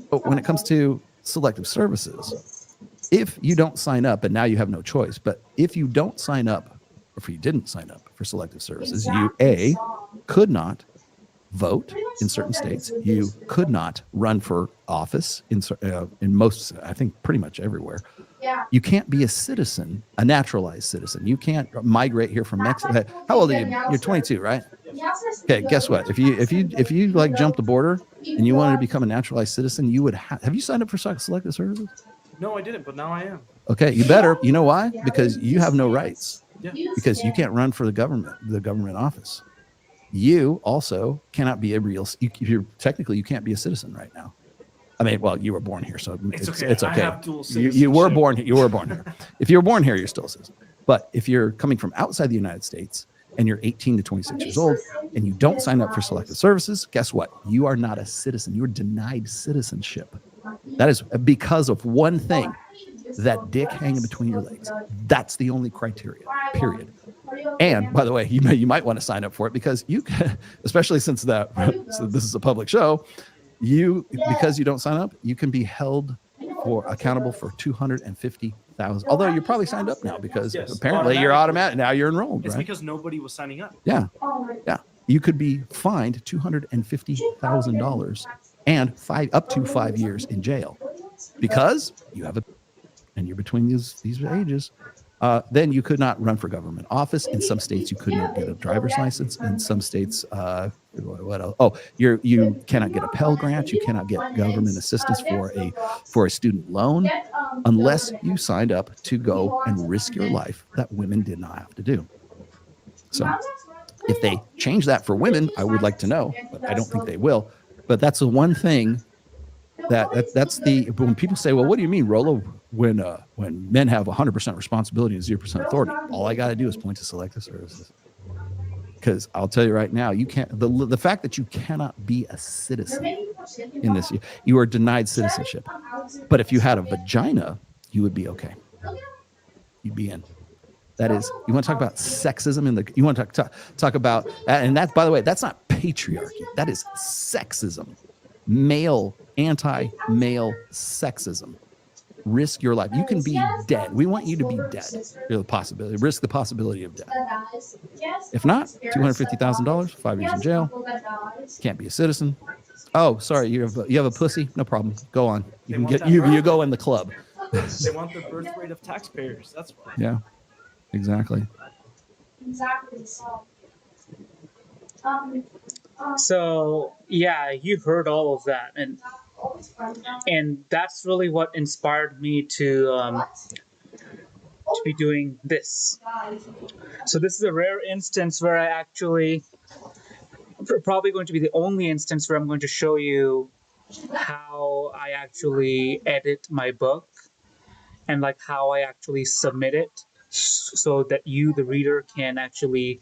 But when it comes to selective services, if you don't sign up, and now you have no choice, but if you don't sign up, or if you didn't sign up for selective services, you could not vote in certain states. You could not run for office in most, I think, pretty much everywhere. You can't be a citizen, a naturalized citizen. You can't migrate here from Mexico. How old are you? You're 22, right? Okay, guess what? If you like jump the border and you wanted to become a naturalized citizen, you would have you signed up for selective services? No, I didn't, but now I am. Okay, you better. You know why? Because you have no rights. Yeah. Because you can't run for the government office. You also cannot be a real. Technically, you can't be a citizen right now. I mean, well, you were born here, so it's okay. It's okay. I have dual citizenship. You were born here. You were born here. If you're born here, you're still a citizen. But if you're coming from outside the United States and you're 18 to 26 years old and you don't sign up for selective services, guess what? You are not a citizen. You're denied citizenship. That is because of one thing, that dick hanging between your legs. That's the only criteria, period. And by the way, you might want to sign up for it because you can, especially since so this is a public show, because you don't sign up, you can be held accountable for $250,000. Although you're probably signed up now because apparently you're automatic. Now you're enrolled. It's right? because nobody was signing up. Yeah. You could be fined $250,000 and up to 5 years in jail because you have and you're between these ages. Then you could not run for government office. In some states, you could not get a driver's license. In some states, what else? Oh, you cannot get a Pell Grant. You cannot get government assistance for a student loan unless you signed up to go and risk your life that women did not have to do. So if they change that for women, I would like to know, but I don't think they will. But that's the one thing that's when people say, well, what do you mean, Rolo, when men have 100% responsibility and 0% authority? All I got to do is point to selective services. Because I'll tell you right now, you can't. The fact that you cannot be a citizen in this, you are denied citizenship. But if you had a vagina, you would be okay. You'd be in. That is, you want to talk about sexism you want to talk about, and that, by the way, that's not patriarchy. That is sexism. Anti-male sexism. Risk your life. You can be dead. We want you to be dead. Risk the possibility of death. If not, $250,000, 5 years in jail. Can't be a citizen. Oh, sorry, you have a pussy? No problem. Go on. You go in the club. They want the birth rate of taxpayers. That's why. Yeah, exactly. So yeah, you heard all of that, and that's really what inspired me to be doing this. So this is a rare instance where I actually, probably going to be the only instance where I'm going to show you how I actually edit my book and like how I actually submit it, so that you, the reader, can actually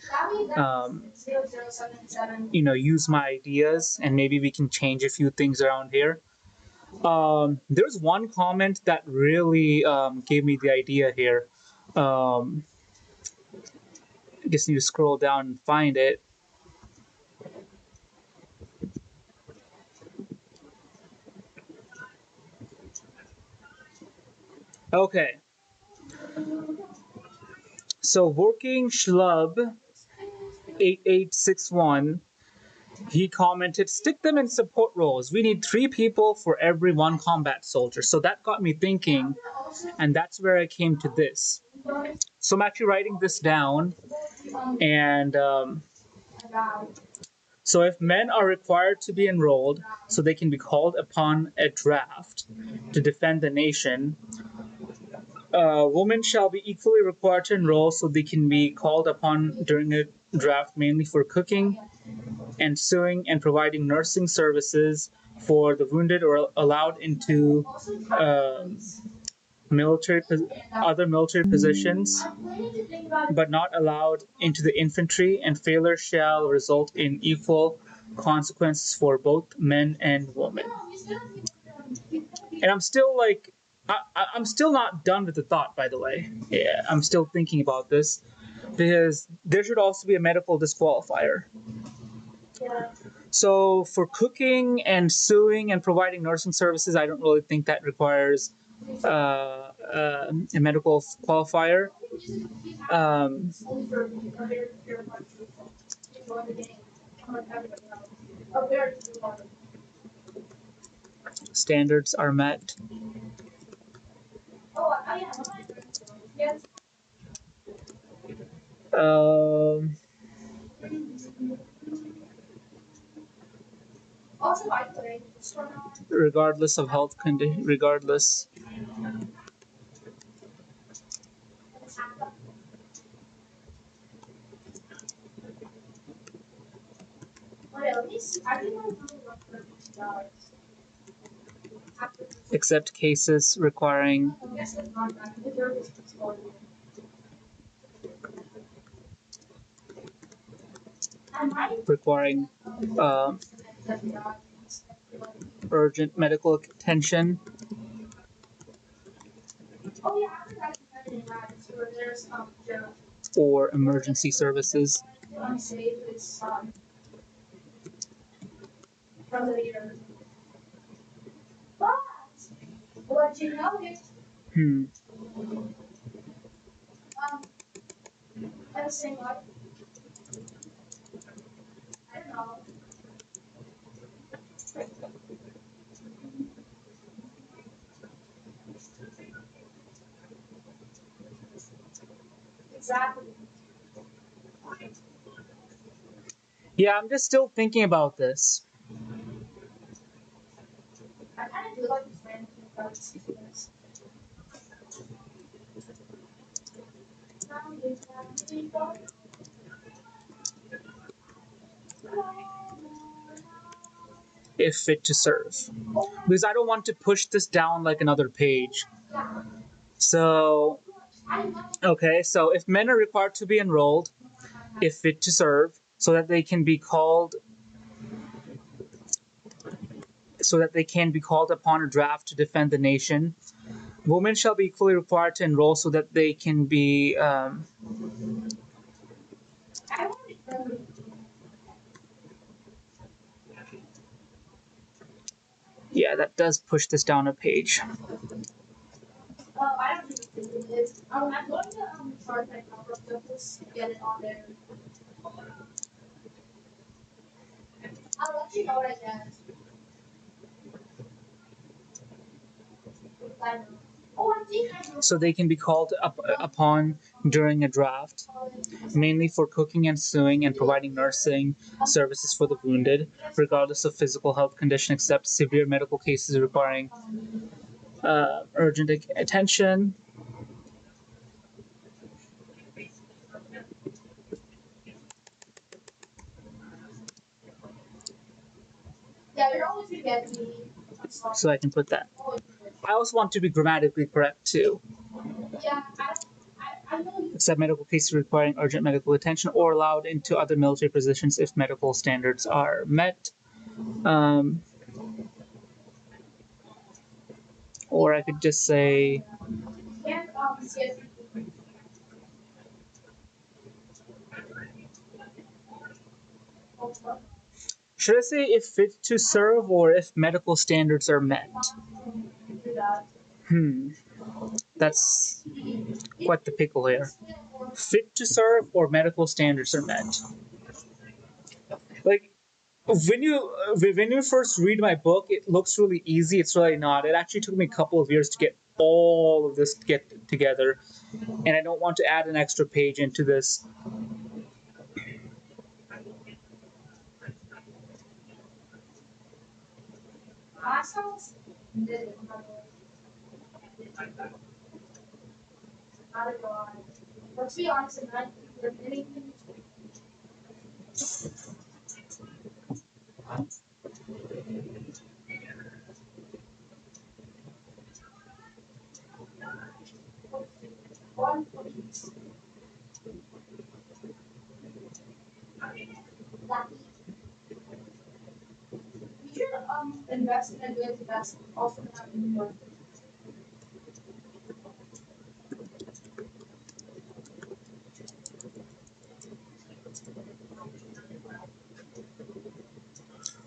use my ideas, and maybe we can change a few things around here. There's one comment that really gave me the idea here. I just need to scroll down and find it. Okay. So Working Schlub 8861, he commented, stick them in support roles. We need 3 people for every 1 combat soldier. So that got me thinking, and that's where I came to this. So I'm actually writing this down, and so if men are required to be enrolled so they can be called upon a draft to defend the nation, women shall be equally required to enroll so they can be called upon during a draft, mainly for cooking and sewing and providing nursing services for the wounded, or allowed into other military positions, but not allowed into the infantry, and failure shall result in equal consequences for both men and women. And I'm still like, I'm still not done with the thought, by the way. Yeah, I'm still thinking about this, because there should also be a medical disqualifier. So for cooking and sewing and providing nursing services, I don't really think that requires a medical qualifier. Um, Standards are met. Um, Regardless of health condition, regardless. Except cases requiring uh, urgent medical attention or emergency services. Hmm. Yeah, I'm just still thinking about this. If fit to serve, because I don't want to push this down like another page. So, okay, so if men are required to be enrolled, if fit to serve, so that they can be called upon a draft to defend the nation. Women shall be equally required to enroll so that they can be yeah, that does push this down a page. So they can be called upon during a draft, mainly for cooking and sewing and providing nursing services for the wounded, regardless of physical health condition, except severe medical cases requiring urgent attention. So I can put that. I also want to be grammatically correct too. Except medical cases requiring urgent medical attention or allowed into other military positions if medical standards are met. Or I could just say should I say if fit to serve or if medical standards are met? That's quite the pickle here. Fit to serve or medical standards are met? Like when you first read my book, it looks really easy. It's really not. It actually took me a couple of years to get all of this to get together, and I don't want to add an extra page into this.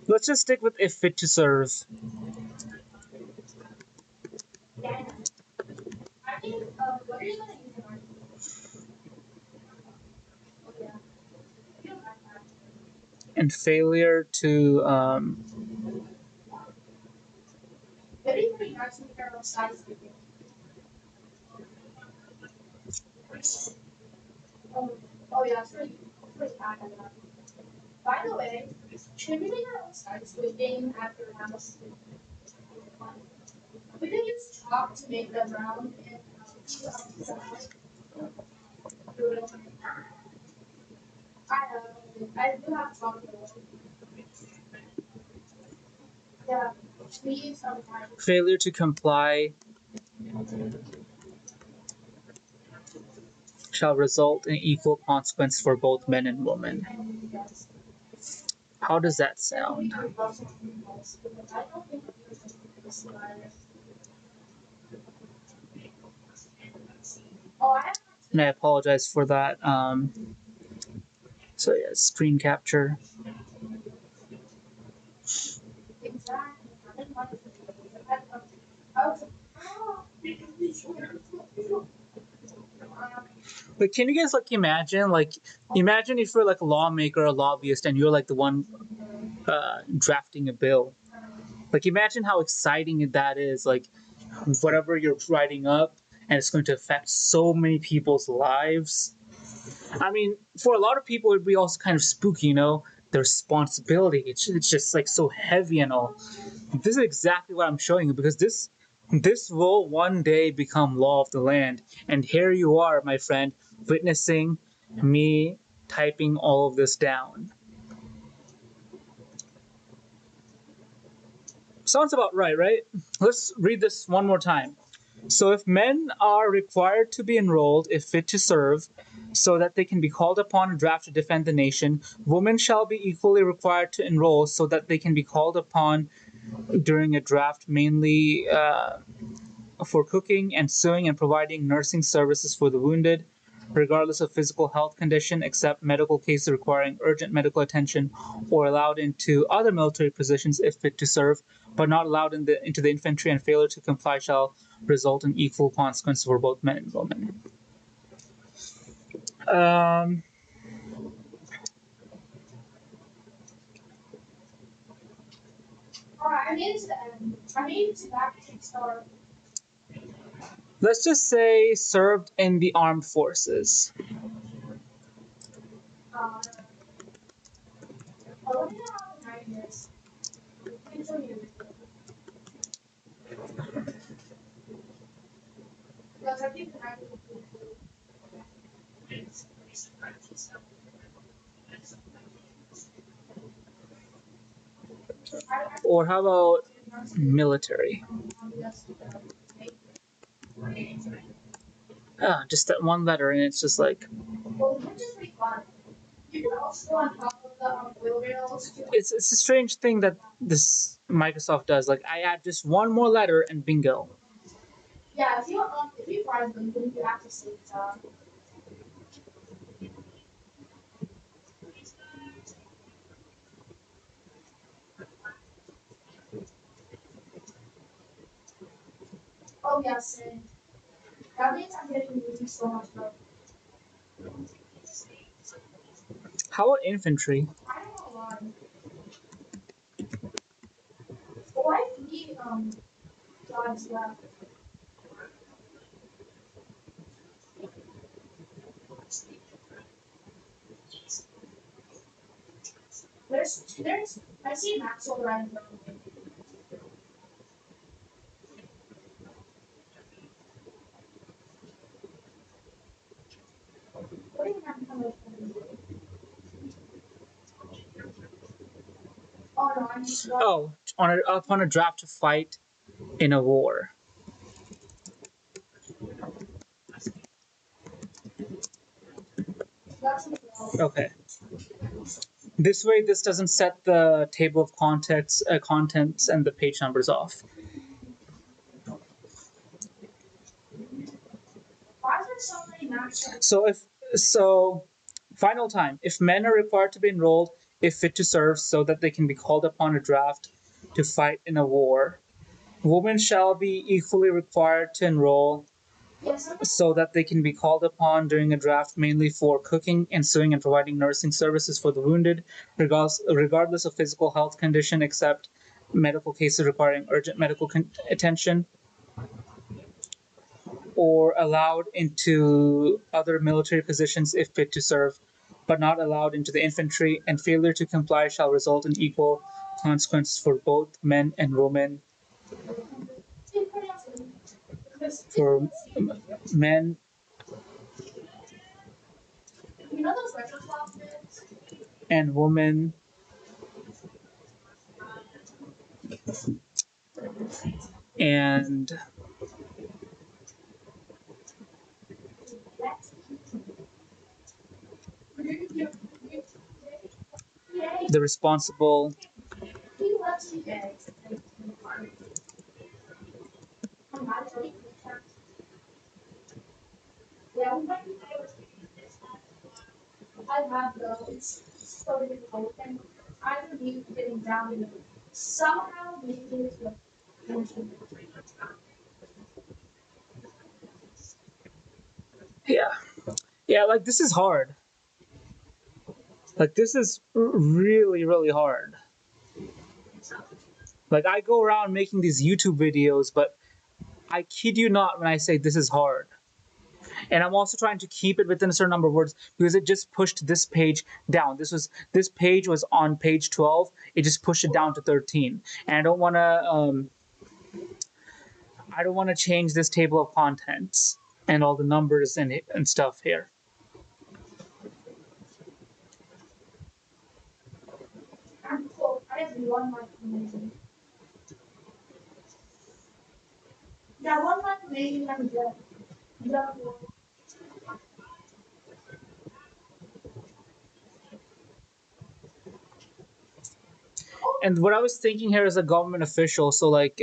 Let's just stick with if fit to serve. And failure to failure to comply shall result in equal consequence for both men and women. How does that sound? And I apologize for that. So yeah, screen capture. But can you guys imagine if you're like a lawmaker, a lobbyist, and you're like the one drafting a bill. Like imagine how exciting that is. Like whatever you're writing up, and it's going to affect so many people's lives. I mean, for a lot of people, it'd be also kind of spooky, the responsibility. It's just like so heavy and all. This is exactly what I'm showing you because this will one day become law of the land. And here you are, my friend, witnessing me typing all of this down. Sounds about right, right? Let's read this one more time. So, if men are required to be enrolled if fit to serve, so that they can be called upon and draft to defend the nation, women shall be equally required to enroll so that they can be called upon during a draft, mainly for cooking and sewing and providing nursing services for the wounded, regardless of physical health condition, except medical cases requiring urgent medical attention, or allowed into other military positions if fit to serve, but not allowed into the infantry, and failure to comply shall result in equal consequences for both men and women. Let's just say served in the armed forces. Or how about military? Just that one letter, and it's just like it's a strange thing that this Microsoft does. Like I add just one more letter and bingo. How about infantry? Oh, upon a draft to fight in a war. Okay. This way, this doesn't set the table of contents and the page numbers off. So final time. If men are required to be enrolled, if fit to serve, so that they can be called upon a draft to fight in a war. Women shall be equally required to enroll so that they can be called upon during a draft mainly for cooking and sewing and providing nursing services for the wounded, regardless of physical health condition, except medical cases requiring urgent medical attention, or allowed into other military positions if fit to serve, but not allowed into the infantry, and failure to comply shall result in equal consequences for both men and women. For men and women, and the responsible yeah, yeah, like this is hard. Like this is really, really hard. Like I go around making these YouTube videos, but I kid you not when I say this is hard. And I'm also trying to keep it within a certain number of words because it just pushed this page down. This page was on page 12. It just pushed it down to 13. And I don't want to change this table of contents and all the numbers and stuff here. And what I was thinking here as a government official, so like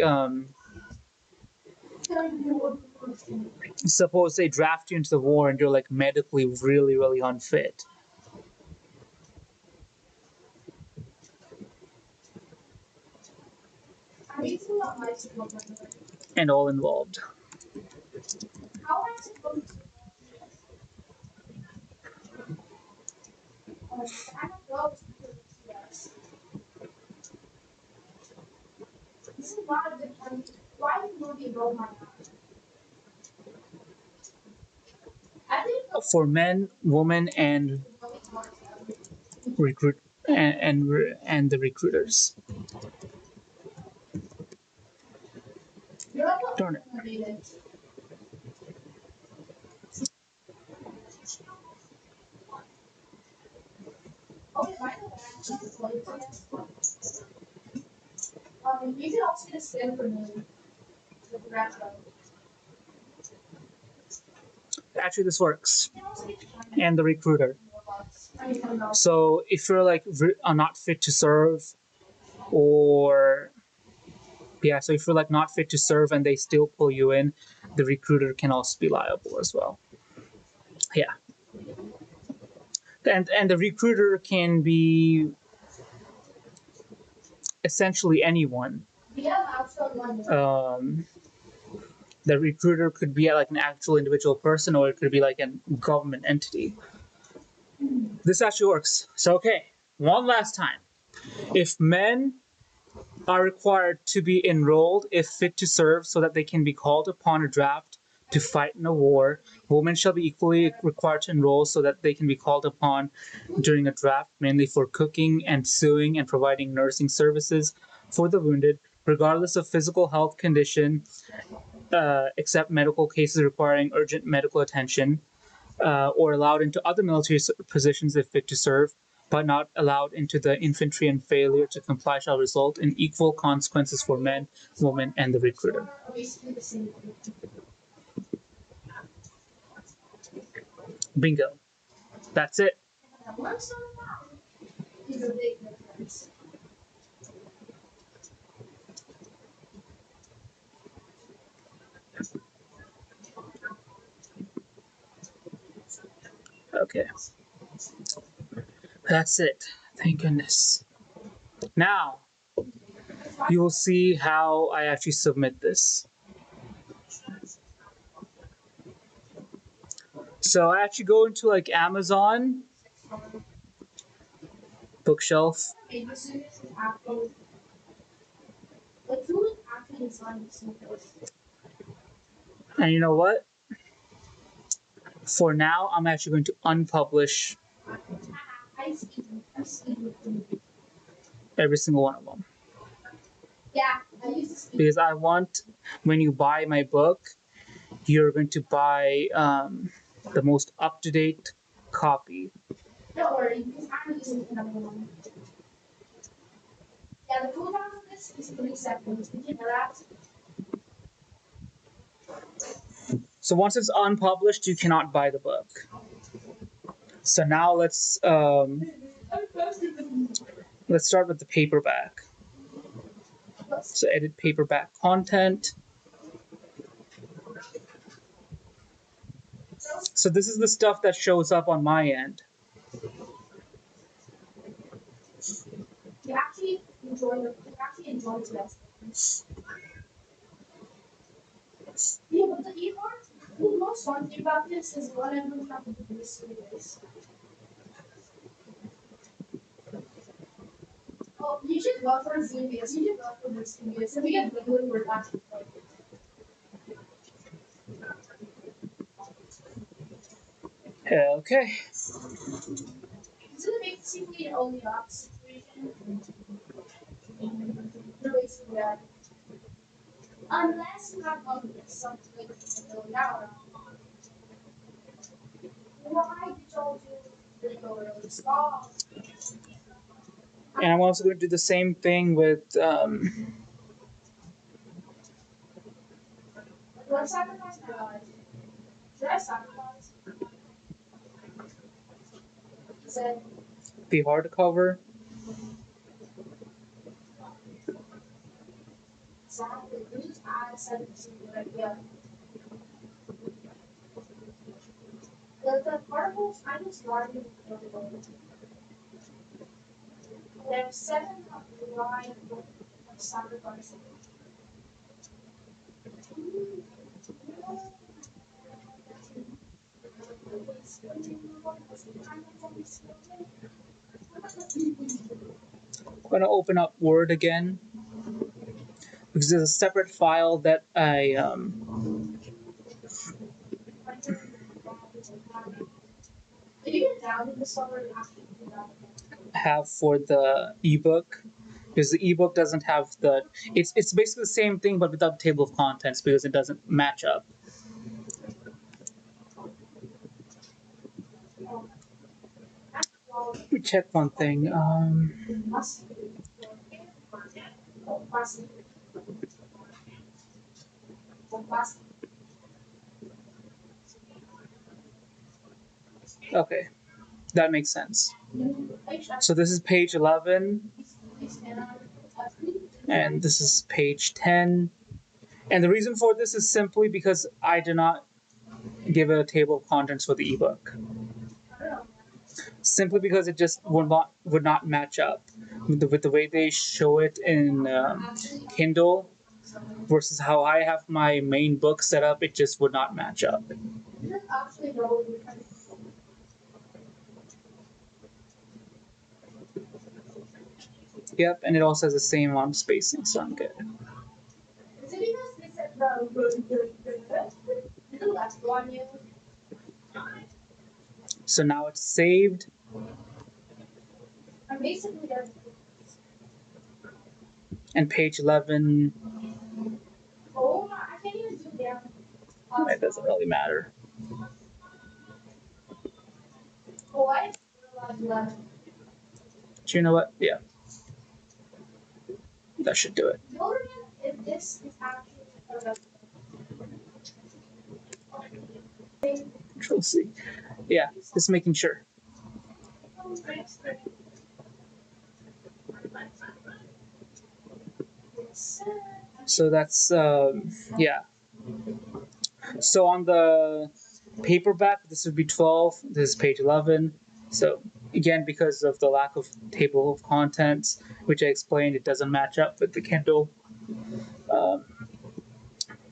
suppose they draft you into the war and you're like medically really, really unfit. And all involved. For men, women, and recruit and the recruiters. Darn it. Actually, this works. And the recruiter. So if you're like not fit to serve, or yeah, so if you're like not fit to serve and they still pull you in, the recruiter can also be liable as well. Yeah. And the recruiter can be essentially anyone. Um, the recruiter could be like an actual individual person, or it could be like a government entity. This actually works. So okay, one last time. If men are required to be enrolled if fit to serve so that they can be called upon a draft to fight in a war, women shall be equally required to enroll so that they can be called upon during a draft mainly for cooking and sewing and providing nursing services for the wounded, regardless of physical health condition, except medical cases requiring urgent medical attention, or allowed into other military positions if fit to serve, but not allowed into the infantry, and failure to comply shall result in equal consequences for men, women, and the recruiter. Bingo. That's it. Okay. That's it. Thank goodness. Now, you will see how I actually submit this. So I actually go into like Amazon bookshelf. And you know what? For now, I'm actually going to unpublish every single one of them. Because I want, when you buy my book, you're going to buy the most up-to-date copy. Don't worry, because I'm using another one. Yeah, the cooldown of this is 3 seconds. Did you know that? So once it's unpublished, you cannot buy the book. So now let's start with the paperback. So edit paperback content. So this is the stuff that shows up on my end. You actually enjoy this. Yeah, but the e-part, the most fun thing about this is one of them have to do this series. Oh, you should go for Xevious. You should go for this Xevious. And we get literally we're not. Okay. It's gonna make basically an only up situation. You're basically that. Unless you have something like a million hour. Why did y'all do the go really small? And I'm also going to do the same thing with Do I sacrifice my life? Should I sacrifice? He said, the hardcover. exactly. We just add 17, but yeah. The particles, I just started with the There's 7 line of sacrifice. I'm going to open up Word again because there's a separate file that I Did you get down in the summer after you did that? have for the ebook. Because the ebook doesn't have the it's basically the same thing but without the table of contents because it doesn't match up. Let me check one thing. Okay, that makes sense. So this is page 11, and this is page 10. And the reason for this is simply because I did not give it a table of contents for the ebook. Simply because it just would not match up with the way they show it in Kindle versus how I have my main book set up. It just would not match up. Yep, and it also has the same amount of spacing, so I'm good. Is it because they said the last one you? So now it's saved. I'm basically done. And page 11, Oh, I can't even do down. it doesn't really matter. Oh, I realized that. Do you know what? Yeah. That should do it. Wondering if this is actually Control C. Yeah, just making sure. So that's, yeah. So on the paperback, this would be 12. This is page 11. So again, because of the lack of table of contents, which I explained, it doesn't match up with the Kindle. Um,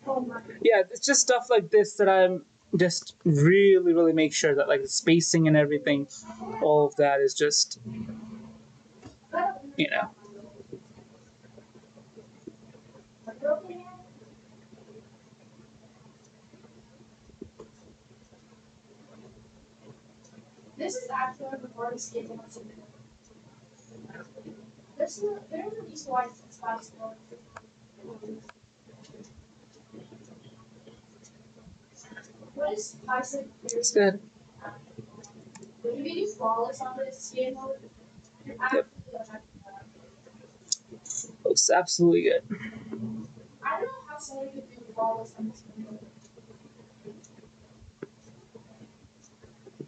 Oh my. yeah, it's just stuff like this that I'm just really make sure that like the spacing and everything, all of that is just, you know. This is actually one of the hardest games I've ever played. There's a reason why it's spicy. What is spicy? It's good. If you do flawless on this game mode, you're Yep. actually Looks absolutely good. I don't know how someone could do flawless on this game mode.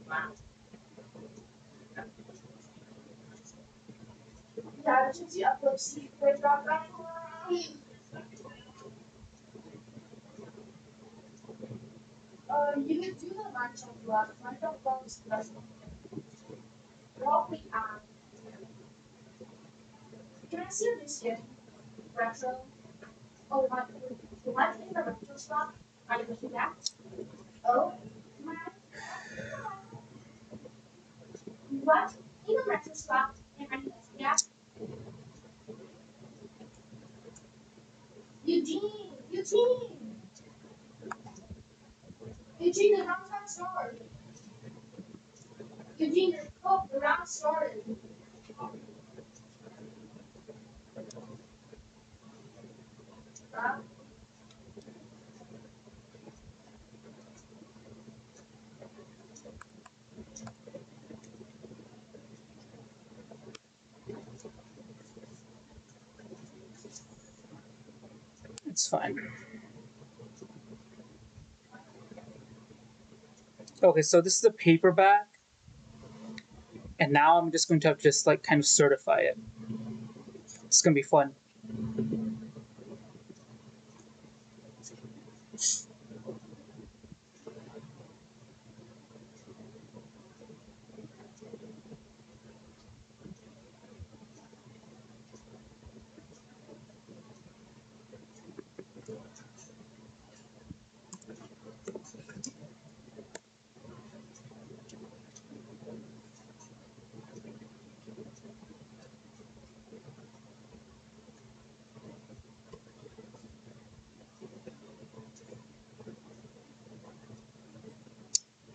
Wow. Yeah, it should see epilepsy. Wait, drop that. You would do the Minecraft block. Minecraft block is the best one. Probably can I see this skin? Retro. Oh, what in the retro spot? Are you looking at? Oh, my. What in the retro spot? And are you looking at? Eugene! Eugene! Eugene, the round time started. Eugene, the round started. Uh, It's fine. Okay, so this is a paperback, and now I'm just going to have to just like kind of certify it. It's gonna be fun.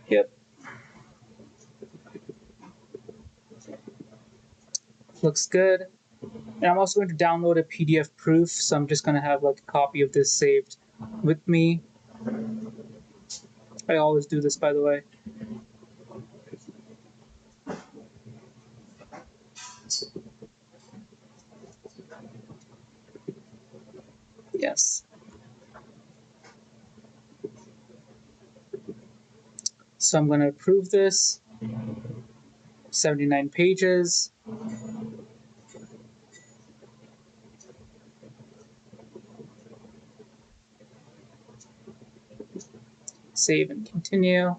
Yep, looks good. And I'm also going to download a PDF proof, so I'm just going to have like a copy of this saved with me. I always do this, by the way. Yes. So I'm going to approve this. 79 pages. Save and continue.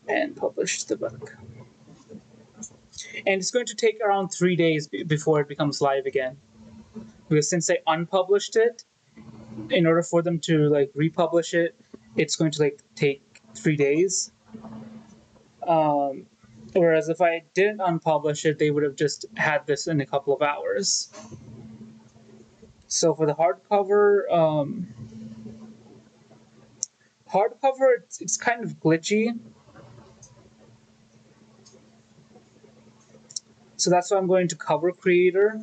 And publish the book. And it's going to take around 3 days before it becomes live again. Because since I unpublished it, in order for them to like republish it, it's going to like take 3 days. Whereas if I didn't unpublish it, they would have just had this in a couple of hours. So for the hardcover, it's kind of glitchy. So that's why I'm going to Cover Creator.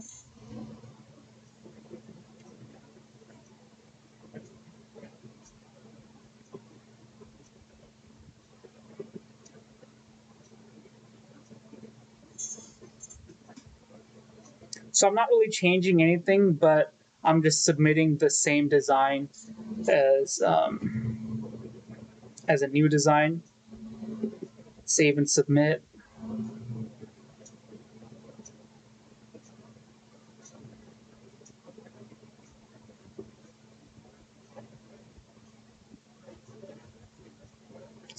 So I'm not really changing anything, but I'm just submitting the same design as a new design. Save and submit.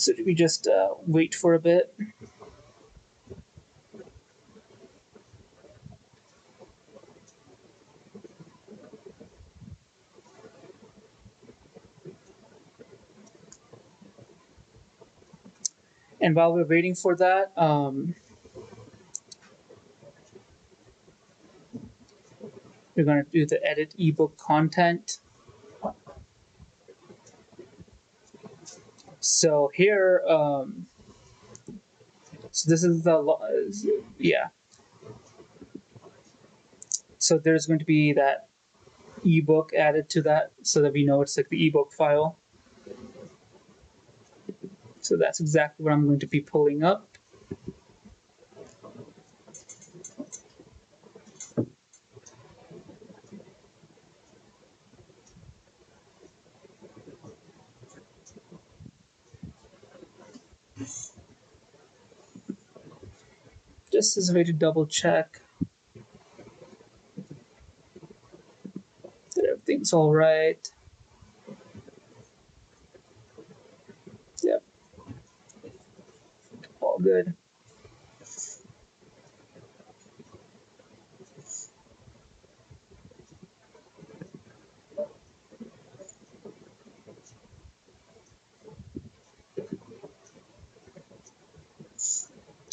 So we just wait for a bit. And while we're waiting for that, we're going to do the edit ebook content. So here, so this is the, yeah. So there's going to be that ebook added to that so that we know it's like the ebook file. So that's exactly what I'm going to be pulling up. Just as a way to double check that everything's all right. Yep, all good.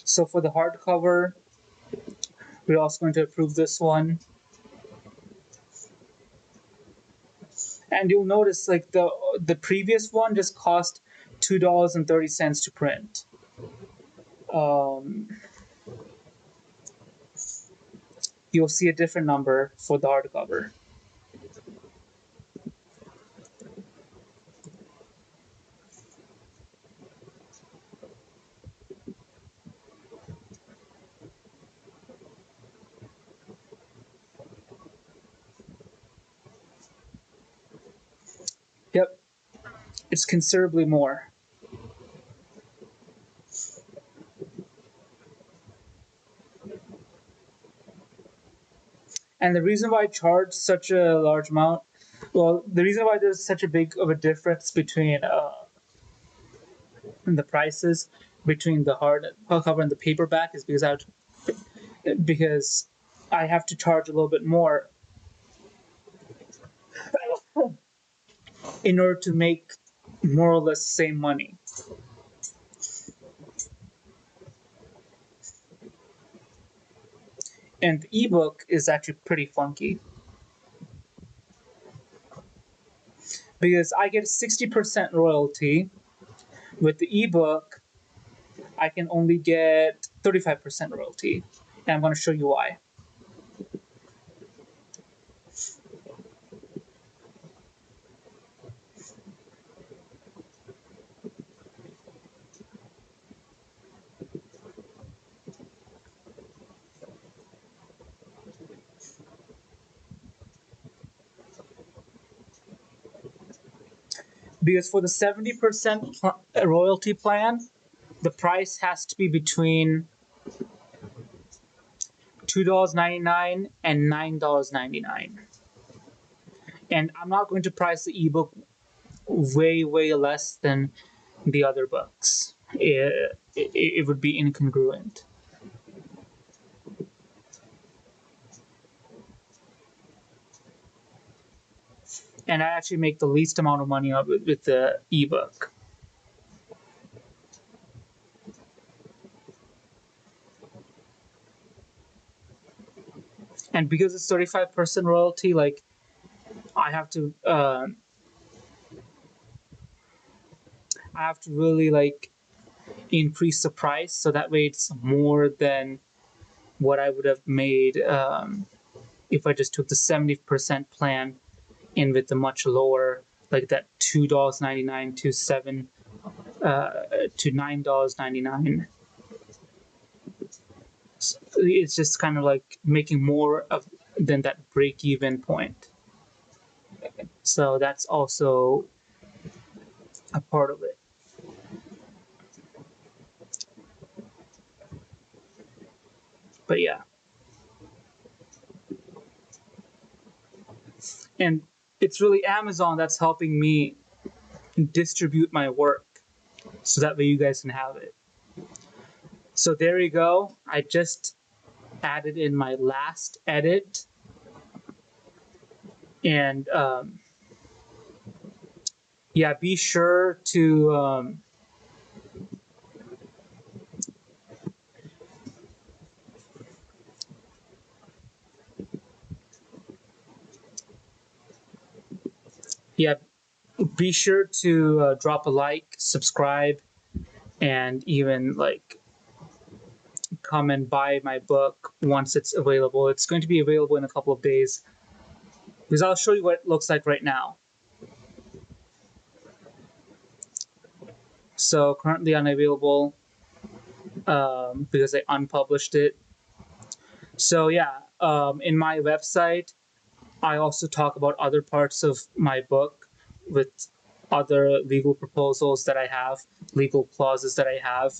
So for the hardcover, we're also going to approve this one. And you'll notice like the previous one just cost $2.30 to print. You'll see a different number for the hardcover. Yep, it's considerably more. And the reason why I charge such a large amount, well, the reason why there's such a big of a difference between the prices between the hardcover and the paperback is because I have to charge a little bit more in order to make more or less the same money. And the ebook is actually pretty funky because I get 60% royalty. With the ebook, I can only get 35% royalty. And I'm going to show you why. Because for the 70% royalty plan, the price has to be between $2.99 and $9.99. And I'm not going to price the ebook way less than the other books. It would be incongruent. And I actually make the least amount of money with the ebook. And because it's 35% royalty, like I have to really like increase the price so that way it's more than what I would have made if I just took the 70% plan in with the much lower, like that $2.99 to $9.99. So it's just kind of like making more of than that break-even point. So that's also a part of it. But yeah. And it's really Amazon that's helping me distribute my work. so that way you guys can have it. So there you go. I just added in my last edit, and yeah, be sure to yeah, be sure to drop a like, subscribe, and even like come and buy my book once it's available. It's going to be available in a couple of days, because I'll show you what it looks like right now. So currently unavailable because I unpublished it. So yeah, in my website, I also talk about other parts of my book with other legal proposals that I have, legal clauses that I have,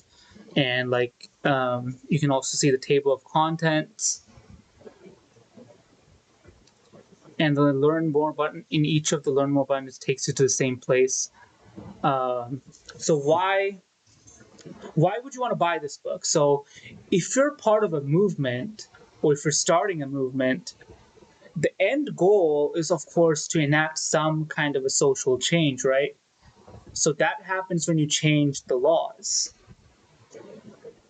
and like you can also see the table of contents. And the Learn More button, in each of the Learn More buttons, takes you to the same place. So why would you want to buy this book? So if you're part of a movement, or if you're starting a movement, the end goal is, of course, to enact some kind of a social change, right? So that happens when you change the laws.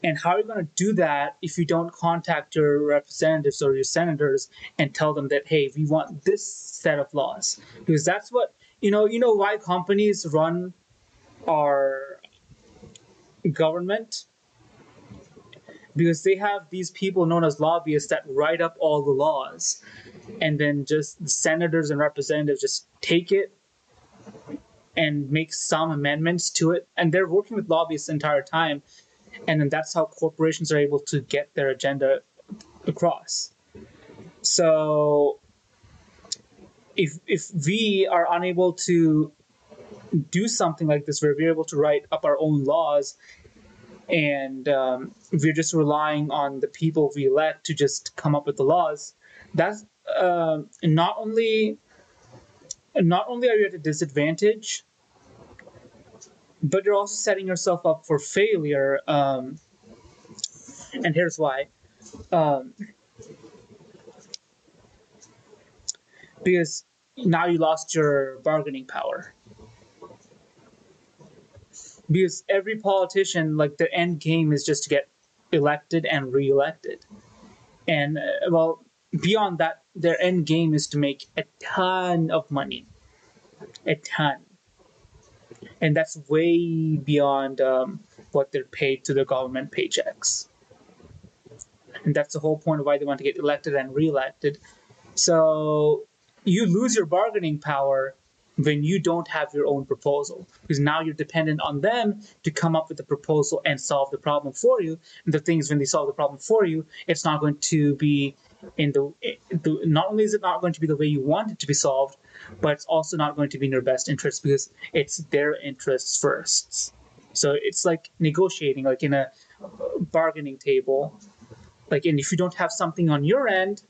And how are you going to do that if you don't contact your representatives or your senators and tell them that, hey, we want this set of laws? Because that's what, you know why companies run our government? Because they have these people known as lobbyists that write up all the laws. And then just the senators and representatives just take it and make some amendments to it. And they're working with lobbyists the entire time. And then that's how corporations are able to get their agenda across. So if we are unable to do something like this, where we're able to write up our own laws, and we're just relying on the people we elect to just come up with the laws, that's not only are you at a disadvantage, but you're also setting yourself up for failure. And here's why. Because now you lost your bargaining power. Because every politician, like, their end game is just to get elected and re-elected. And well, beyond that, their end game is to make a ton of money. A ton. And that's way beyond what they're paid to their government paychecks. And that's the whole point of why they want to get elected and re-elected. So you lose your bargaining power when you don't have your own proposal, because now you're dependent on them to come up with a proposal and solve the problem for you. And the thing is, when they solve the problem for you, it's not going to be not only is it not going to be the way you want it to be solved, but it's also not going to be in your best interest, because it's their interests first. So it's like negotiating, like in a bargaining table. Like, and if you don't have something on your end,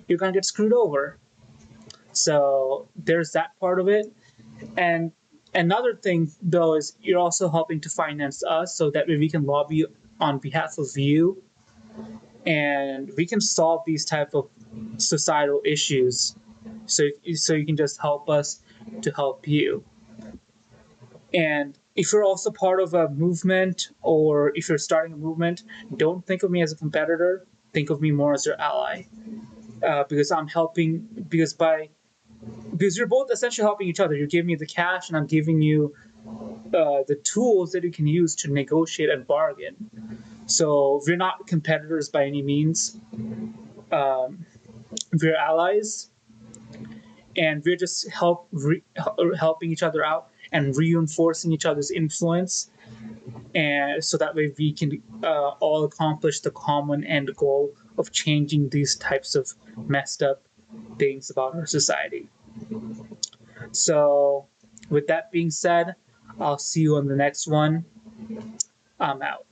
you're gonna get screwed over. So there's that part of it. And another thing, though, is you're also helping to finance us, so that way we can lobby on behalf of you, and we can solve these type of societal issues. So you can just help us to help you. And if you're also part of a movement, or if you're starting a movement, don't think of me as a competitor. Think of me more as your ally. Because I'm helping, because you're both essentially helping each other. You're giving me the cash, and I'm giving you the tools that you can use to negotiate and bargain. So we're not competitors by any means. We're allies, and we're just helping each other out and reinforcing each other's influence, and so that way we can all accomplish the common end goal of changing these types of messed up things about our society. So with that being said, I'll see you on the next one. I'm out.